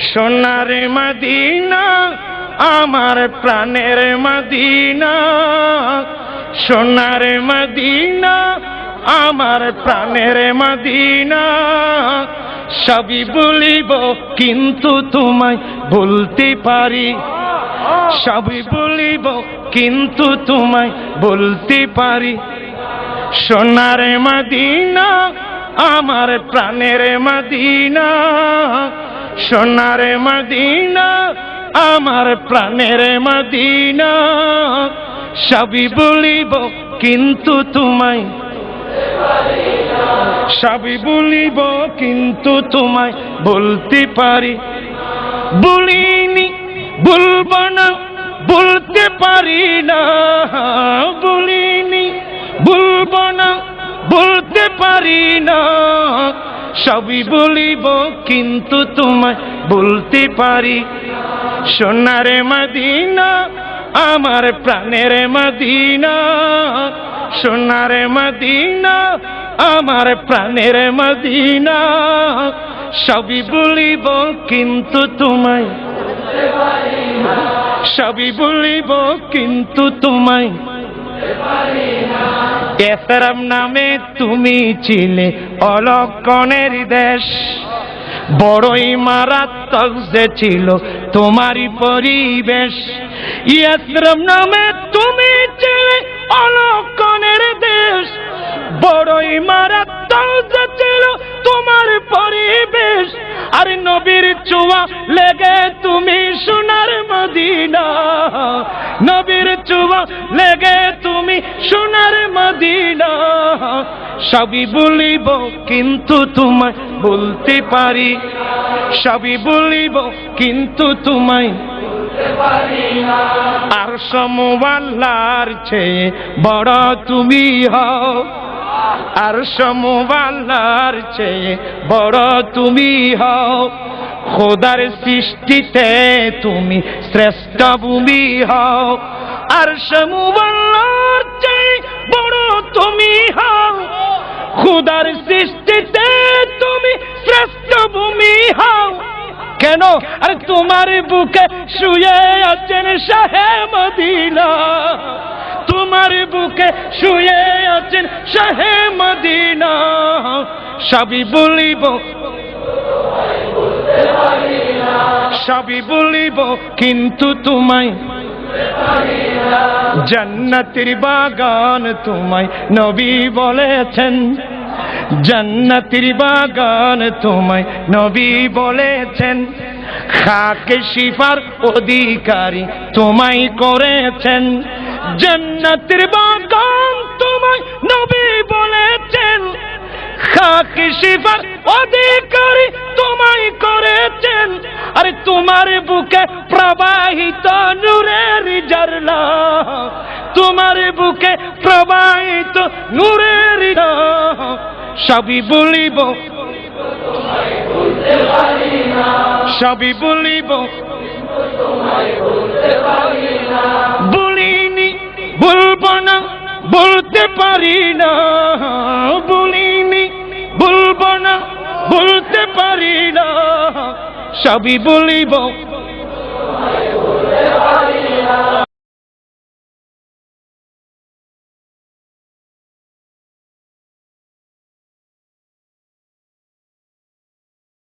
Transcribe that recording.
সোনার মদিনা আমার প্রাণের মদিনা, সোনার মদিনা আমার প্রাণের মদিনা। সবই বলিব কিন্তু তোমায় বলতে পারি, সবই বলিব কিন্তু তোমায় বলতে পারি। সোনার মদিনা আমার প্রাণের মদিনা, সোনার মদিনা আমার প্রাণের মদিনা। সবই বলিব কিন্তু তোমায়, সবই বলিব কিন্তু তোমায় বলতে পারি। বলিনি বলবো না বলতে পারি না, বলিনি বলবো না বলতে পারি না। সবই বলিব কিন্তু তোমায় বলতে পারি। সোনার মদিনা আমার প্রাণের মদিনা, সোনার মদিনা আমার প্রাণের মদিনা। সবই বলিব কিন্তু তোমায়, সবই বলিব কিন্তু তোমায়। এসরাম নামে তুমি ছিলে অলক্ষণের দেশ, বড়ই মারাত্মক যে ছিল তোমারই পরিবেশ। এসরাম নামে তুমি ছিলে অলক্ষণের দেশ, বড়ই মারাত্মক যে ছিল তোমার পরিবেশ। আর নবীর ছোঁয়া লেগে তুমি সোনার মদিনা, নবীর ছোঁয়া লেগে তুমি সোনার মদিনা। সবই বলিব কিন্তু তোমায় বলতে পারি, সবই বলিব কিন্তু তোমায় বলতে পারি না। আর সমওয়ালার চেয়ে বড় তুমি হও, আর সমওয়ালার চেয়ে বড় তুমি হও। খোদার সৃষ্টিতে তুমি শ্রেষ্ঠ ভূমি হও, আর সমওয়ালার চেয়ে বড় তুমি হও। খোদার সৃষ্টিতে তুমি শ্রেষ্ঠ ভূমি হও। কেন? আর তোমার বুকে শুয়ে আছেন শাহে মদিনা, তোমার বুকে শুয়ে আছেন শাহে মদিনা। সবই বলিব, সবই বলিব কিন্তু তোমায়। জান্নাতের বাগান তোমায় নবী বলেছেন, জান্নাতের বাগান তোমায় নবী বলেছেন। খাকে শিফার অধিকারী তোমায় করেছেন, জান্নাতের বাগান তোমায় নবী বলেছেন। খাকে শিফার অধিকারী তোমায় করেছেন। আরে তোমার বুকে প্রবাহিত নূরের ঝরনা, তোমার বুকে প্রবাহিত নূরের ঝরনা। সবই বলিব, সবই বলিব বলিনি বলবো না বলতে পারি না, বলিনি বলবো না বলতে পারি না। সবই বলিব